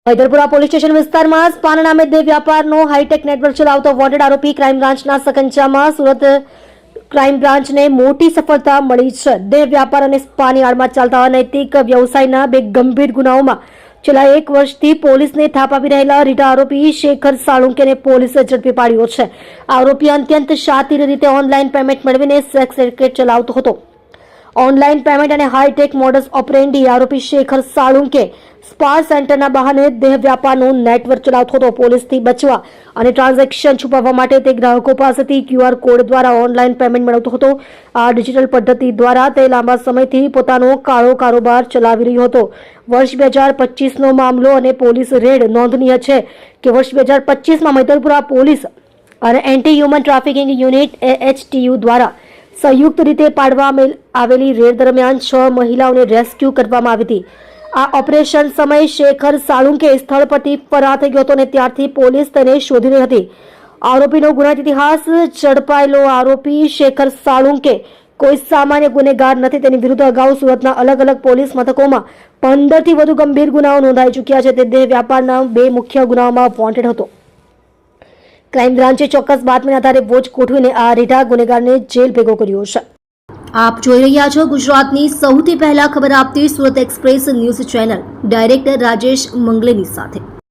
હૈદરપુરા police station વિસ્તારમાં સ્પાના નામે દેહ વ્યાપારનો હાઈટેક નેટવર્ક ચલાવતો વોન્ટેડ આરોપી ક્રાઇમ બ્રાન્ચના સકંજામાં સુરત ક્રાઇમ બ્રાન્ચને મોટી સફળતા મળી છે। દેહ વ્યાપાર અને સ્પાની આડમાં ચાલતા અનૈતિક વ્યવસાયના બે ગંભીર ગુનાઓમાં છેલ્લા 1 વર્ષથી પોલીસને થાપ આપી રહેલા રીઢા આરોપી શેખર સાળુંકેને પોલીસે ઝડપી પાડ્યો છે। આરોપી અત્યંત શાતિર રીતે ઓનલાઈન પેમેન્ટ મેળવીને સેક્સ રેકેટ ચલાવતો હતો। ઓનલાઈન પેમેન્ટ અને હાઈટેક મોડસ ઓપરેન્ડી આરોપી શેખર સાળુંકે સ્પા સેન્ટરના બહાને દેહ વ્યાપારનું નેટવર્ક ચલાવતો હતો। પોલીસથી બચવા અને ટ્રાન્ઝેક્શન છુપાવવા માટે તે ગ્રાહકો પાસેથી QR કોડ દ્વારા ઓનલાઈન પેમેન્ટ મેળવતો હતો। આ ડિજિટલ પદ્ધતિ દ્વારા તે લાંબા સમયથી પોતાનો કાળો કારોબાર ચલાવી રહ્યો હતો। વર્ષ 2025નો મામલો અને પોલીસ રેડ નોંધનીય છે કે વર્ષ 2025માં મૈદરપુરા પોલીસ અને anti human trafficking unit AHTU દ્વારા સંયુક્ત રીતે પાડવામાં આવેલી રેડ દરમિયાન 6 મહિલાઓને રેસ્ક્યુ કરવામાં આવી હતી। આ ઓપરેશન સમયે શેખર સાળુંકે સ્થળ પરથી ફરાર થઈ ગયો હતો અને ત્યારથી પોલીસ તેને શોધી રહી હતી। આરોપીનો ગુનાહિત ઇતિહાસ ઝડપાયેલો આરોપી શેખર સાળુંકે કોઈ સામાન્ય ગુનેગાર નથી। તેની વિરુદ્ધ અગાઉ સુરતના અલગ અલગ પોલીસ મથકોમાં 15થી વધુ ગંભીર ગુનાઓ નોંધાઈ ચૂક્યા છે। તે દેહ વ્યાપારના 2 મુખ્ય ગુનાઓમાં વોન્ટેડ હતો। ક્રાઇમ બ્રાન્ચે ચોક્કસ બાતમીના આધારે વોચ ગોઠવીને આ રીઢા ગુનેગારને જેલ ભેગો કર્યો છે। આપ જોઈ રહ્યા છો ગુજરાતની સૌથી પહેલા ખબર આપતી Surat express news channel director Rajesh મંગલેની સાથે।